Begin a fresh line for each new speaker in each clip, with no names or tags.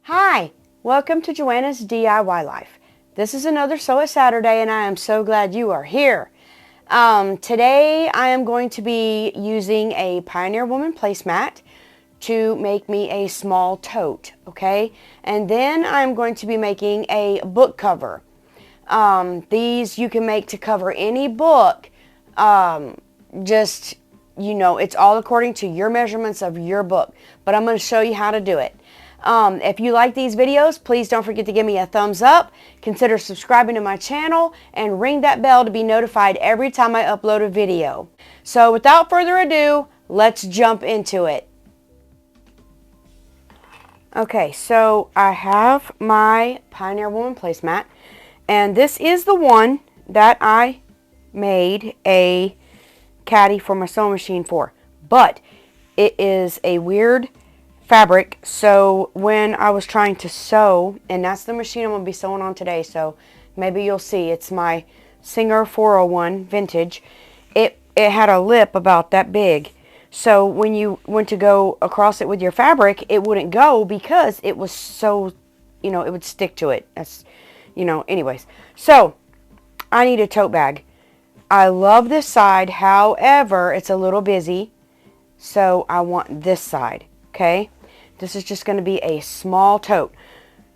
Hi, welcome to Joanna's DIY Life. This is another Sew It Saturday and I am so glad you are here. Today I am going to be using a Pioneer Woman placemat to make me a small tote, okay? And then I'm going to be making a book cover. These you can make to cover any book. It's all according to your measurements of your book. But I'm going to show you how to do it. If you like these videos, please don't forget to give me a thumbs up, consider subscribing to my channel, and ring that bell to be notified every time I upload a video. So without further ado, let's jump into it. Okay, so I have my Pioneer Woman placemat, and this is the one that I made a caddy for my sewing machine for. But it is a weird fabric, so when I was trying to sew, and that's the machine I'm going to be sewing on today, so maybe you'll see, it's my Singer 401 vintage. It had a lip about that big, so when you went to go across it with your fabric, it wouldn't go because it was so, it would stick to it. That's, anyways. So, I need a tote bag. I love this side, however, it's a little busy, so I want this side, okay? This is just going to be a small tote.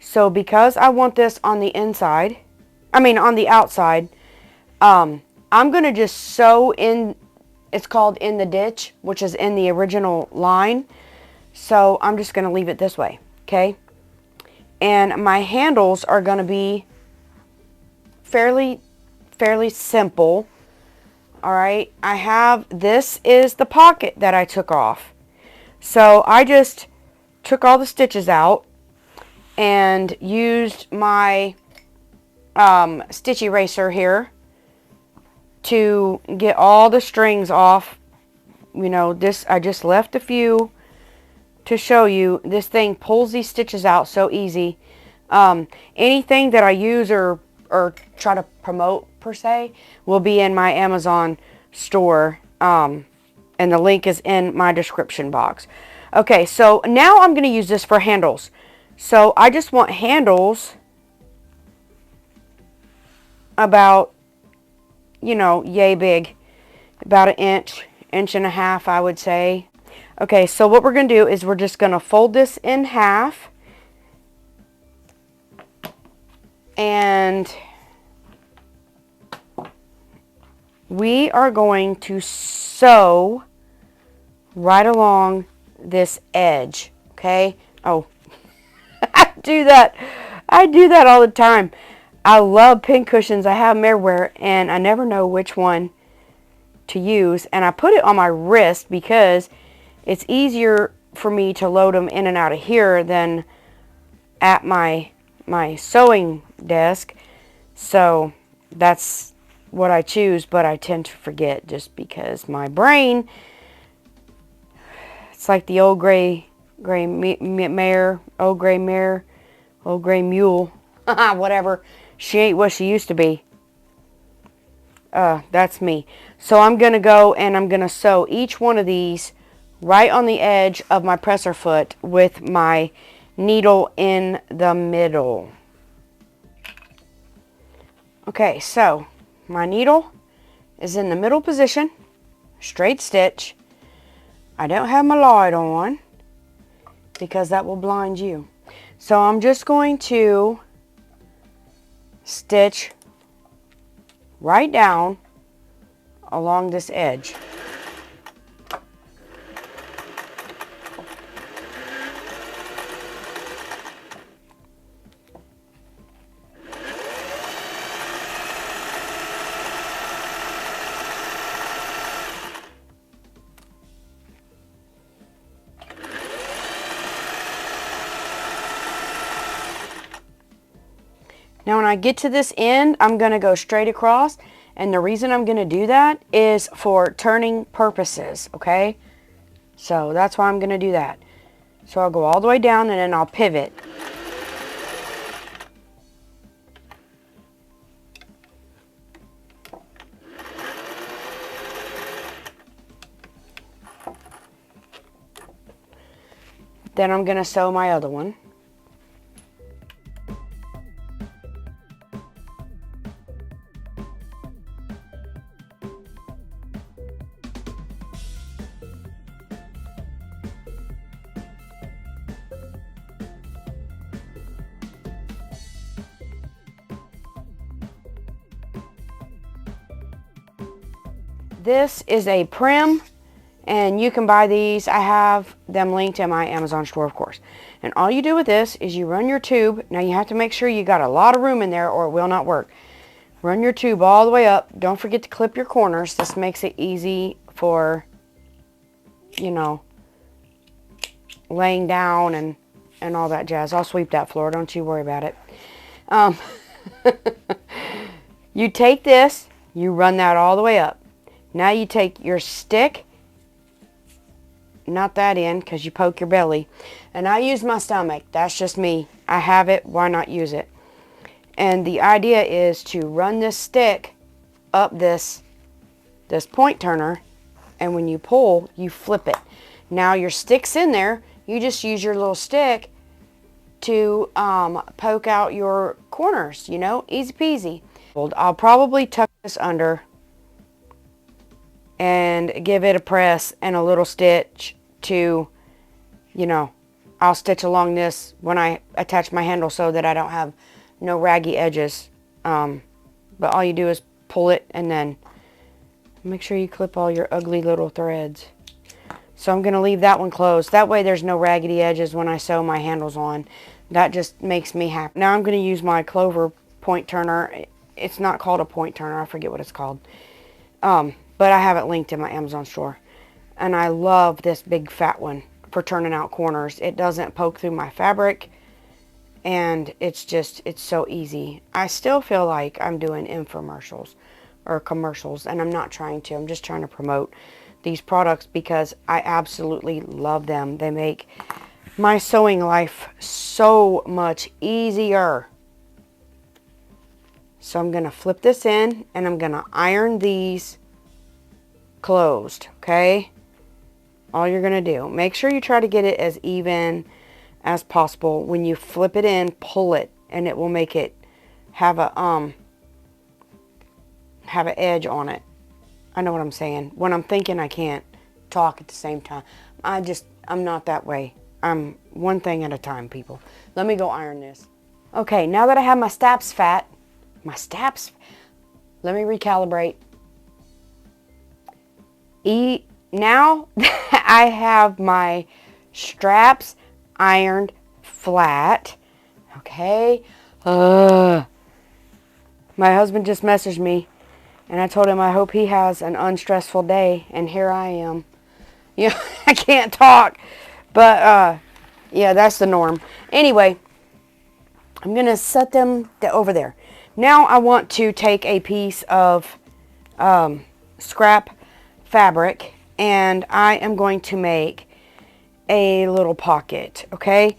So because I want this on the inside, on the outside, I'm going to just sew in, it's called in the ditch, which is in the original line. So I'm just going to leave it this way, okay? And my handles are going to be fairly simple. All right, this is the pocket that I took off. So I just took all the stitches out and used my stitch eraser here to get all the strings off. I just left a few to show you. This thing pulls these stitches out so easy. Anything that I use or try to promote per se will be in my Amazon store, and the link is in my description box. Okay, so now I'm going to use this for handles. So I just want handles about, yay big. About an inch and a half, I would say. Okay, so what we're going to do is we're just going to fold this in half. And we are going to sew right along this edge, okay? Oh, I do that all the time. I love pin cushions. I have them everywhere, and I never know which one to use. And I put it on my wrist because it's easier for me to load them in and out of here than at my sewing desk. So that's what I choose, but I tend to forget just because my brain, it's like the old gray mare, old gray mule, whatever. She ain't what she used to be. That's me. So I'm going to go and I'm going to sew each one of these right on the edge of my presser foot with my needle in the middle. Okay, so my needle is in the middle position, straight stitch. I don't have my light on because that will blind you. So I'm just going to stitch right down along this edge. Now when I get to this end, I'm going to go straight across, and the reason I'm going to do that is for turning purposes, okay? So that's why I'm going to do that. So I'll go all the way down and then I'll pivot. Then I'm going to sew my other one. This is a Prim, and you can buy these. I have them linked in my Amazon store, of course. And all you do with this is you run your tube. Now you have to make sure you got a lot of room in there or it will not work. Run your tube all the way up. Don't forget to clip your corners. This makes it easy for, you know, laying down and all that jazz. I'll sweep that floor. Don't you worry about it. You take this, you run that all the way up. Now you take your stick, not that end because you poke your belly. And I use my stomach. That's just me. I have it. Why not use it? And the idea is to run this stick up this point turner, and when you pull, you flip it. Now your stick's in there. You just use your little stick to poke out your corners, you know, easy peasy. I'll probably tuck this under and give it a press and a little stitch to, you know, I'll stitch along this when I attach my handle so that I don't have no raggy edges. But all you do is pull it and then make sure you clip all your ugly little threads. So I'm going to leave that one closed. That way there's no raggedy edges when I sew my handles on. That just makes me happy. Now I'm going to use my clover point turner. It's not called a point turner. I forget what it's called. But I have it linked in my Amazon store. And I love this big fat one for turning out corners. It doesn't poke through my fabric. And it's so easy. I still feel like I'm doing infomercials or commercials. And I'm not trying to. I'm just trying to promote these products because I absolutely love them. They make my sewing life so much easier. So I'm going to flip this in and I'm going to iron these closed, okay? All you're going to do, make sure you try to get it as even as possible. When you flip it in, pull it and it will make it have an edge on it. I know what I'm saying. When I'm thinking, I can't talk at the same time. I'm not that way. I'm one thing at a time, people. Let me go iron this. Okay, now that I have my staps fat, let me recalibrate. Now I have my straps ironed flat. Okay. My husband just messaged me. And I told him I hope he has an unstressful day. And here I am. You know, I can't talk. But, yeah, that's the norm. Anyway, I'm going to set them over there. Now I want to take a piece of scrap fabric. And I am going to make a little pocket. Okay?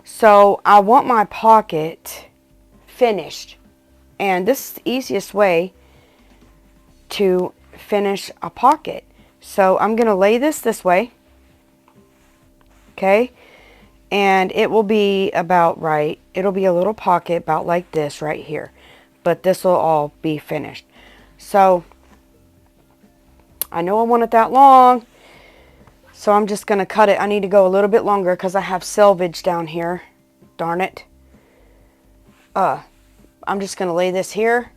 So I want my pocket finished. And this is the easiest way to finish a pocket. So I'm going to lay this way. Okay. And it will be about right. It'll be a little pocket about like this right here. But this will all be finished. So I know I want it that long. So I'm just going to cut it. I need to go a little bit longer because I have selvage down here. Darn it. I'm just going to lay this here.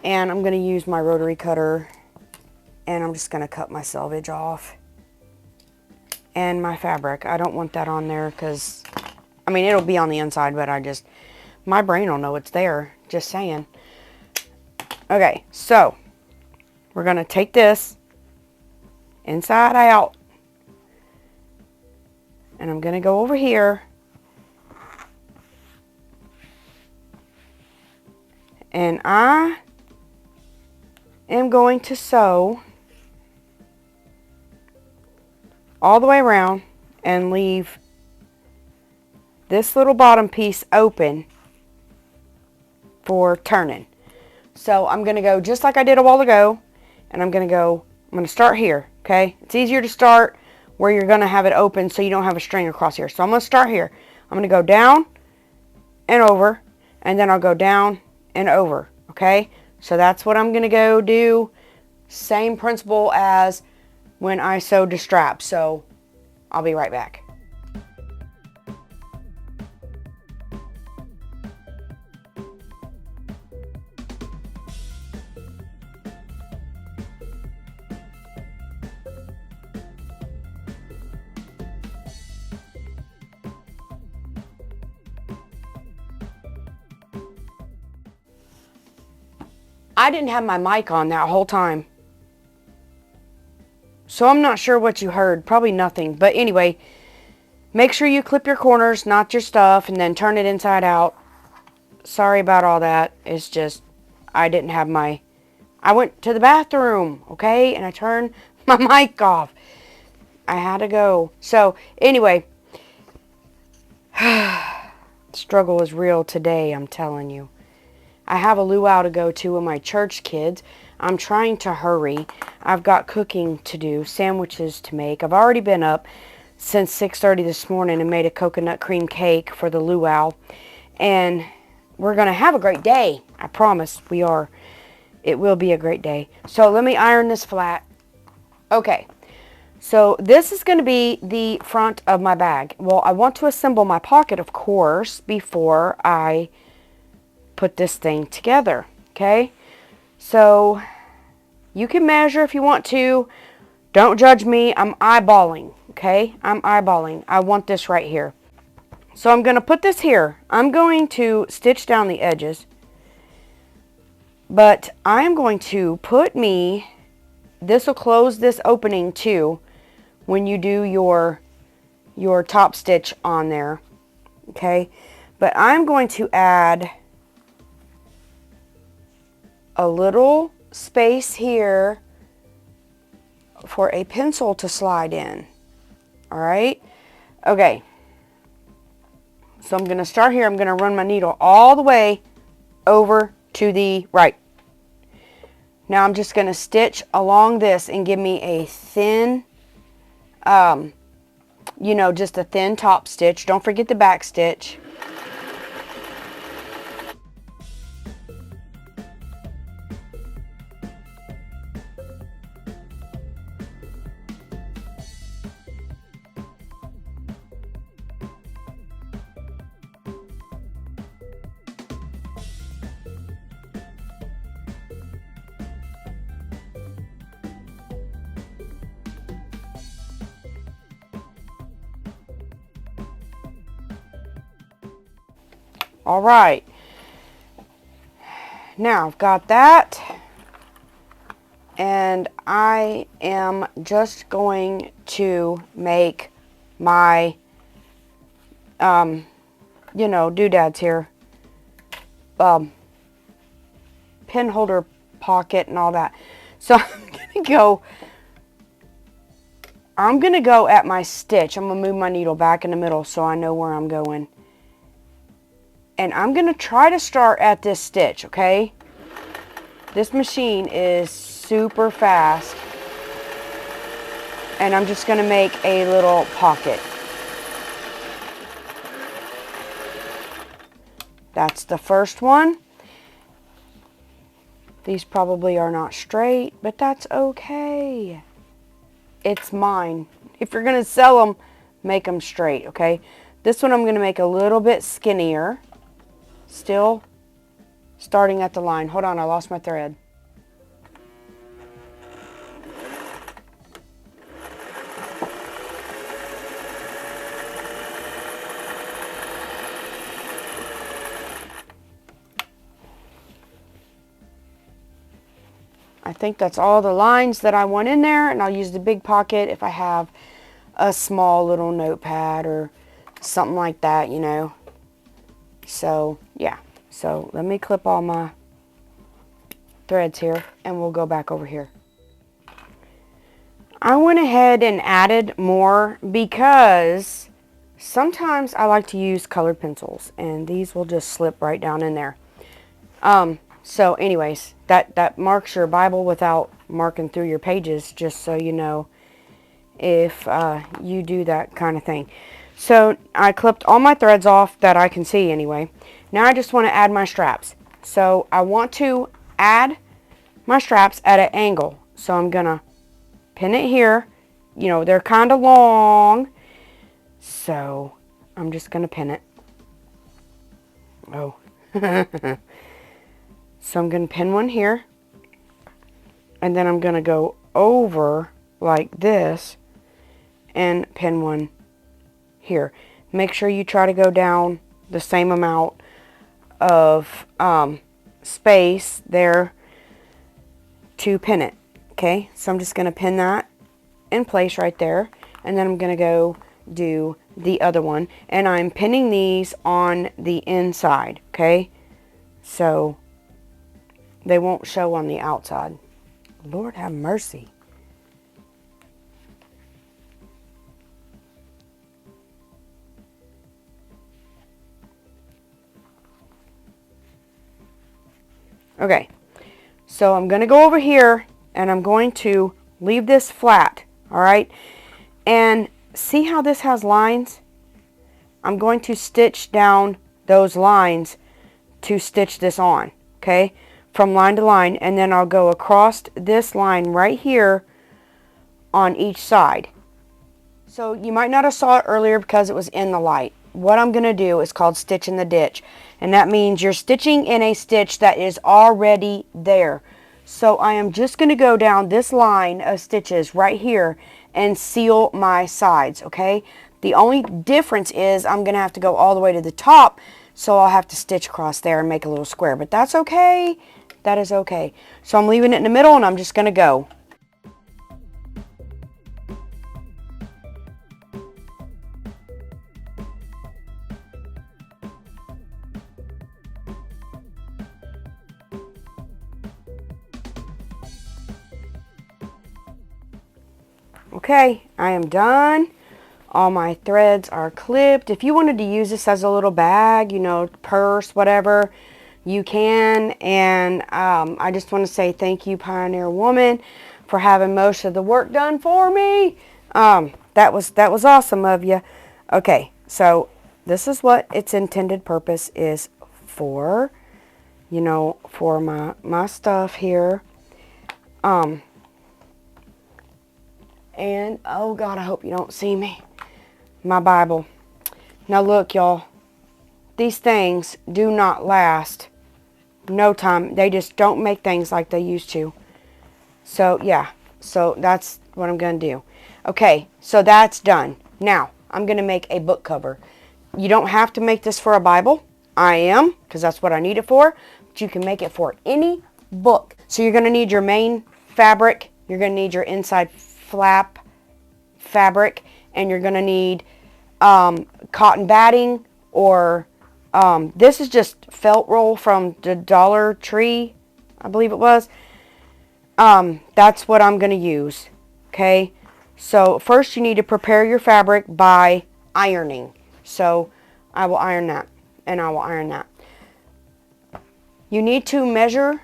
And I'm going to use my rotary cutter. And I'm just going to cut my selvage off. And my fabric. I don't want that on there because, I mean, it'll be on the inside, but my brain will know it's there. Just saying. Okay, so we're going to take this inside out. And I'm going to go over here. And I am going to sew all the way around and leave this little bottom piece open for turning. So I'm going to go just like I did a while ago, and I'm going to start here, okay? It's easier to start where you're going to have it open so you don't have a string across here. So I'm going to start here. I'm going to go down and over, and then I'll go down and over, okay? So that's what I'm going to go do. Same principle as when I sewed the strap. So I'll be right back. I didn't have my mic on that whole time. So I'm not sure what you heard. Probably nothing. But anyway, make sure you clip your corners, not your stuff, and then turn it inside out. Sorry about all that. It's just, I didn't have my... I went to the bathroom, okay? And I turned my mic off. I had to go. So, anyway. Struggle is real today, I'm telling you. I have a luau to go to with my church kids. I'm trying to hurry. I've got cooking to do, sandwiches to make. I've already been up since 6:30 this morning and made a coconut cream cake for the luau. And we're going to have a great day. I promise we are. It will be a great day. So let me iron this flat. Okay. So this is going to be the front of my bag. Well, I want to assemble my pocket, of course, before I put this thing together. Okay. So you can measure if you want to. Don't judge me. I'm eyeballing. Okay. I'm eyeballing. I want this right here. So I'm going to put this here. I'm going to stitch down the edges. But I'm going to put me, this will close this opening too when you do your top stitch on there. Okay. But I'm going to add a little space here for a pencil to slide in. Alright. Okay. So I'm going to start here. I'm going to run my needle all the way over to the right. Now I'm just going to stitch along this and give me a thin, just a thin top stitch. Don't forget the back stitch. All right, now I've got that, and I am just going to make my, doodads here, pen holder pocket and all that. So I'm gonna go at my stitch. I'm gonna move my needle back in the middle so I know where I'm going. And I'm going to try to start at this stitch, okay? This machine is super fast. And I'm just going to make a little pocket. That's the first one. These probably are not straight, but that's okay. It's mine. If you're going to sell them, make them straight, okay? This one I'm going to make a little bit skinnier. Still starting at the line. Hold on, I lost my thread. I think that's all the lines that I want in there, and I'll use the big pocket if I have a small little notepad or something like that, So, yeah. So, let me clip all my threads here, and we'll go back over here. I went ahead and added more because sometimes I like to use colored pencils, and these will just slip right down in there. So, anyways, that marks your Bible without marking through your pages, just so you know if you do that kind of thing. So I clipped all my threads off that I can see anyway. Now I just want to add my straps. So I want to add my straps at an angle. So I'm going to pin it here. They're kind of long. So I'm just going to pin it. Oh. So I'm going to pin one here. And then I'm going to go over like this and pin one here. Make sure you try to go down the same amount of space there to pin it. Okay, so I'm just going to pin that in place right there, and then I'm going to go do the other one, and I'm pinning these on the inside. Okay, so they won't show on the outside. Lord have mercy. Okay, so I'm going to go over here and I'm going to leave this flat, alright? And see how this has lines? I'm going to stitch down those lines to stitch this on, okay? From line to line, and then I'll go across this line right here on each side. So you might not have saw it earlier because it was in the light. What I'm going to do is called stitch in the ditch. And that means you're stitching in a stitch that is already there. So I am just going to go down this line of stitches right here and seal my sides, okay? The only difference is I'm going to have to go all the way to the top, so I'll have to stitch across there and make a little square. But that's okay. That is okay. So I'm leaving it in the middle, and I'm just going to go. Okay, I am done. All my threads are clipped. If you wanted to use this as a little bag, you know, purse, whatever, you can. And I just want to say thank you, Pioneer Woman, for having most of the work done for me. That was awesome of you. Okay, so this is what its intended purpose is for. You know, for my stuff here. And, oh God, I hope you don't see me. My Bible. Now look, y'all. These things do not last no time. They just don't make things like they used to. So, yeah. So, that's what I'm going to do. Okay, so that's done. Now, I'm going to make a book cover. You don't have to make this for a Bible. I am, because that's what I need it for. But you can make it for any book. So, you're going to need your main fabric. You're going to need your inside flap fabric, and you're going to need cotton batting, or this is just felt roll from the Dollar Tree, I believe it was. That's what I'm going to use. Okay, so first you need to prepare your fabric by ironing. So I will iron that, and I will iron that. You need to measure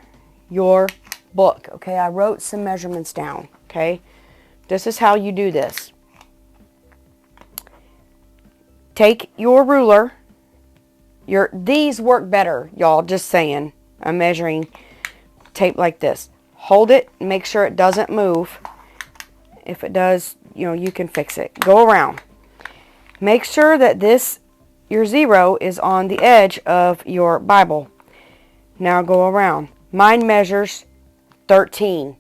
your book. Okay, I wrote some measurements down. Okay, this is how you do this. Take your ruler. These work better, y'all, just saying. I'm measuring tape like this. Hold it, make sure it doesn't move. If it does, you know, you can fix it. Go around. Make sure that your 0 is on the edge of your Bible. Now go around. Mine measures 13.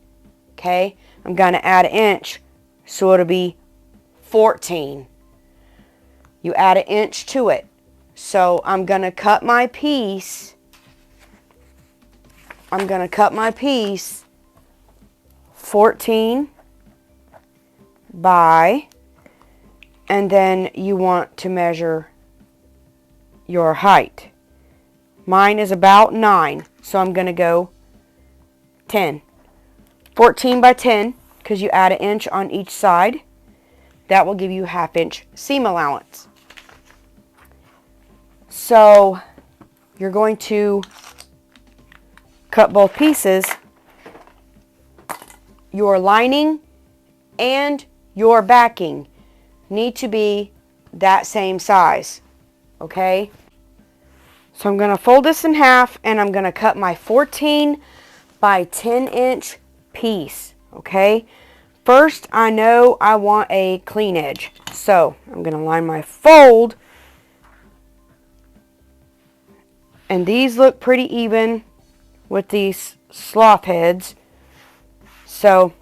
Okay? I'm going to add an inch, so it'll be 14. You add an inch to it. So I'm going to cut my piece. I'm going to cut my piece 14 by, and then you want to measure your height. Mine is about 9, so I'm going to go 10. 14 by 10, because you add an inch on each side. That will give you a 1/2 inch seam allowance. So you're going to cut both pieces. Your lining and your backing need to be that same size. Okay? So I'm going to fold this in half, and I'm going to cut my 14 by 10 inch piece. Okay? First, I know I want a clean edge. So I'm going to line my fold. And these look pretty even with these sloth heads. So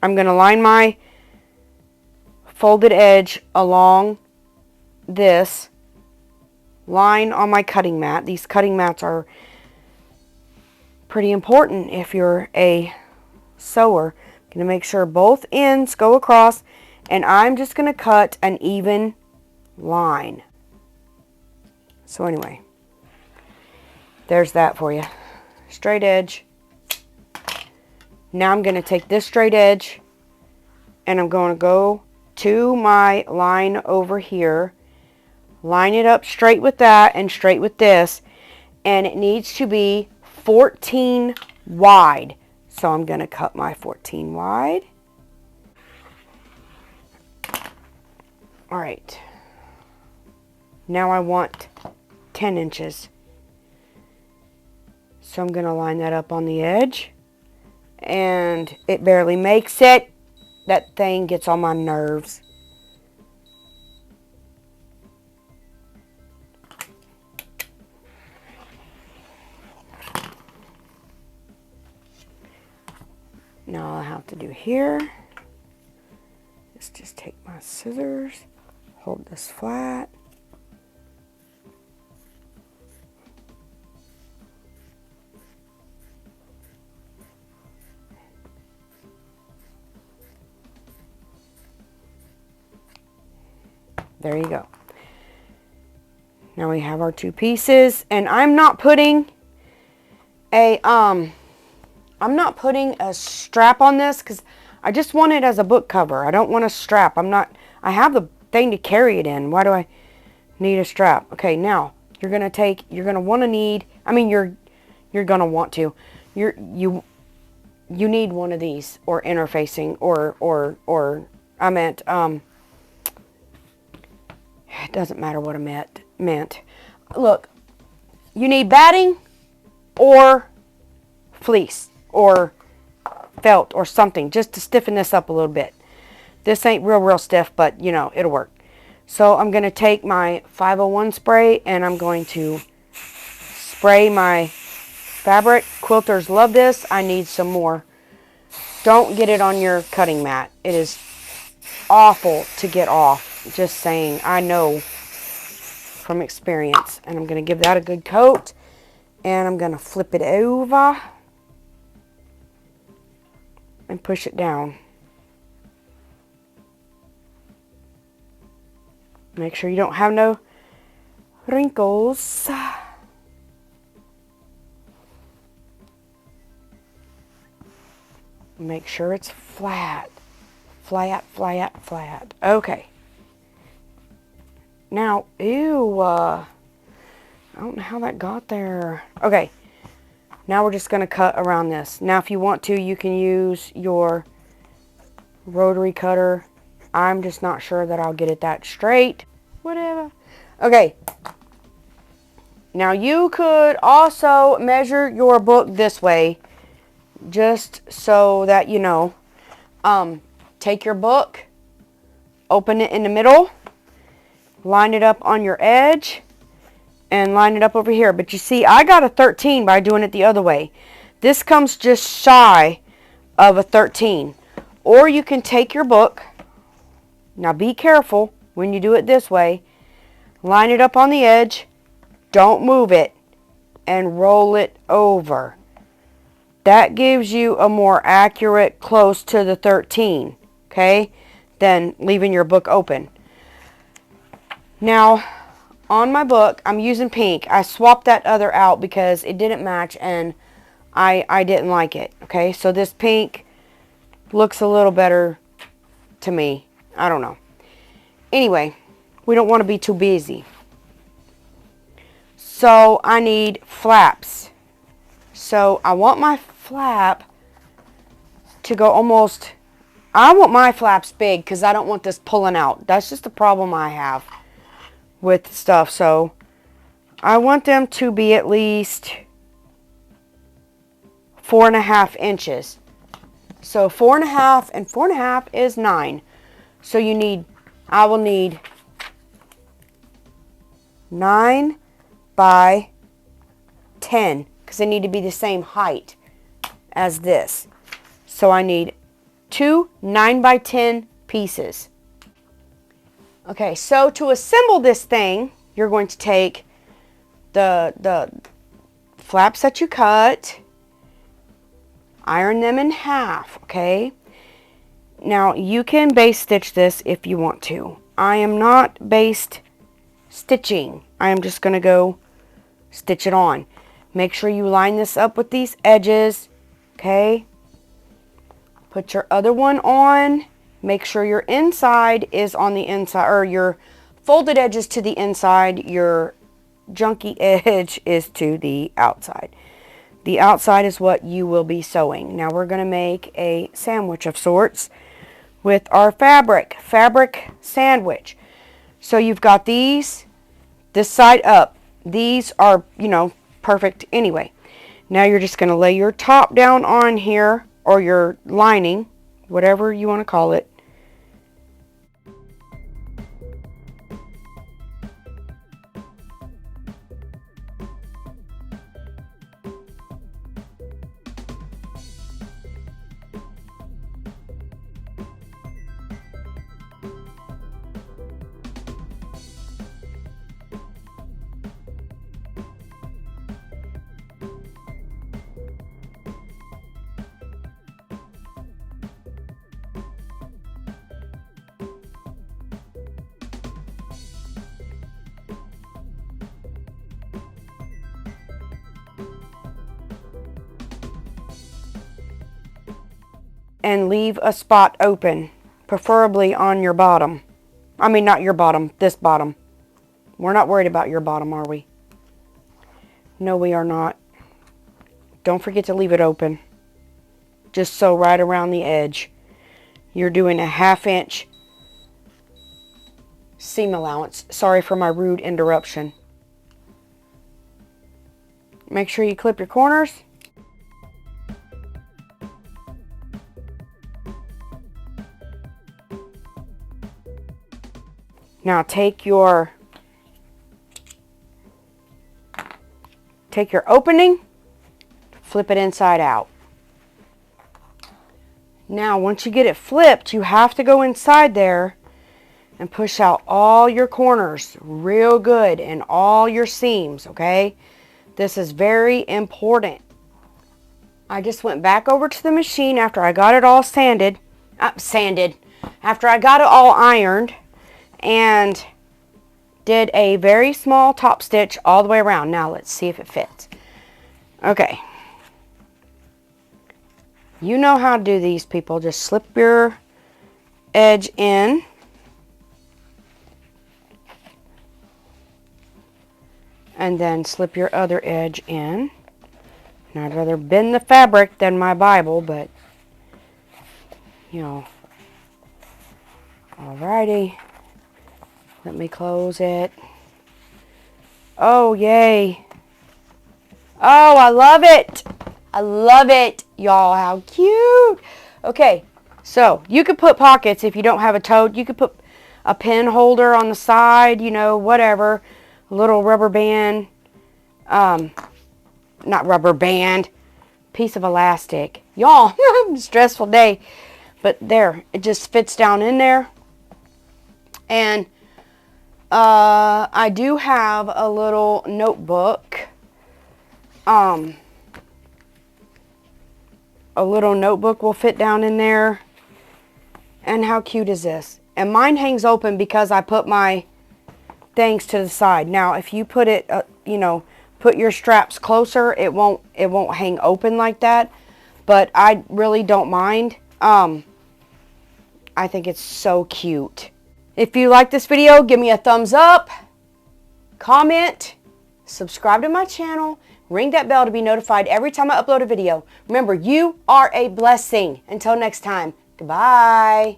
I'm going to line my folded edge along this line on my cutting mat. These cutting mats are pretty important if you're a sewer. I'm going to make sure both ends go across, and I'm just going to cut an even line. So anyway, there's that for you. Straight edge. Now I'm going to take this straight edge and I'm going to go to my line over here. Line it up straight with that and straight with this. And it needs to be 14 wide. So I'm going to cut my 14 wide. Alright. Now I want 10 inches. So I'm going to line that up on the edge. And it barely makes it. That thing gets on my nerves. Now all I have to do here is just take my scissors, hold this flat. There you go. Now we have our two pieces, and I'm not putting a strap on this because I just want it as a book cover. I don't want a strap. I have the thing to carry it in. Why do I need a strap? Okay, now you're gonna you need one of these, or interfacing, or I meant it doesn't matter what I meant. Look, you need batting or fleece or felt or something just to stiffen this up a little bit. This ain't real stiff, but you know, it'll work. So I'm going to take my 501 spray and I'm going to spray my fabric. Quilters love this. I need some more. Don't get it on your cutting mat. It is awful to get off. Just saying, I know from experience. And I'm going to give that a good coat. And I'm going to flip it over and push it down. Make sure you don't have no wrinkles. Make sure it's flat. Flat. Okay. Now, ew, I don't know how that got there. Okay, now we're just going to cut around this. Now, if you want to, you can use your rotary cutter. I'm just not sure that I'll get it that straight. Whatever. Okay. Now, you could also measure your book this way, just so that you know. Take your book, open it in the middle, line it up on your edge, and line it up over here. But you see, I got a 13 by doing it the other way. This comes just shy of a 13. Or you can take your book. Now be careful when you do it this way. Line it up on the edge. Don't move it. And roll it over. That gives you a more accurate close to the 13. Okay? Than leaving your book open. Now, on my book, I'm using pink. I swapped that other out because it didn't match and I didn't like it. Okay, so this pink looks a little better to me. I don't know. Anyway, we don't want to be too busy. So I need flaps. So I want my flap to go almost... I want my flaps big because I don't want this pulling out. That's just a problem I have with stuff. So I want them to be at least 4.5 inches. So 4.5 and 4.5 is 9. So I will need 9 by 10 because they need to be the same height as this. So I need 2 9 by 10 pieces. Okay, so to assemble this thing, you're going to take the flaps that you cut. Iron them in half, okay? Now, you can base stitch this if you want to. I am not based stitching. I am just going to go stitch it on. Make sure you line this up with these edges, okay? Put your other one on. Make sure your inside is on the inside, or your folded edges to the inside. Your junky edge is to the outside. The outside is what you will be sewing. Now we're going to make a sandwich of sorts with our fabric sandwich. So you've got these, this side up. These are, you know, perfect anyway. Now you're just going to lay your top down on here, or your lining, whatever you want to call it. And leave a spot open, preferably on your bottom. I mean, not your bottom, this bottom. We're not worried about your bottom, are we? No, we are not. Don't forget to leave it open. Just sew right around the edge. You're doing a 1/2 inch seam allowance. Sorry for my rude interruption. Make sure you clip your corners. Now take your opening, flip it inside out. Now once you get it flipped, you have to go inside there and push out all your corners real good and all your seams, okay? This is very important. I just went back over to the machine after I got it all after I got it all ironed, and did a very small top stitch all the way around. Now let's see if it fits. Okay. You know how to do these, people. Just slip your edge in. And then slip your other edge in. And I'd rather bend the fabric than my Bible, but, you know. Alrighty. Let me close it. Oh, yay. Oh, I love it. I love it, y'all. How cute. Okay, so you could put pockets if you don't have a tote. You could put a pen holder on the side, you know, whatever. A little rubber band. Not rubber band. Piece of elastic. Y'all, stressful day. But there, it just fits down in there. And I do have a little notebook. A little notebook will fit down in there. And how cute is this? And mine hangs open because I put my things to the side. Now, if you put it, you know, put your straps closer, it won't hang open like that. But I really don't mind. I think it's so cute. If you like this video, give me a thumbs up, comment, subscribe to my channel, ring that bell to be notified every time I upload a video. Remember, you are a blessing. Until next time, goodbye.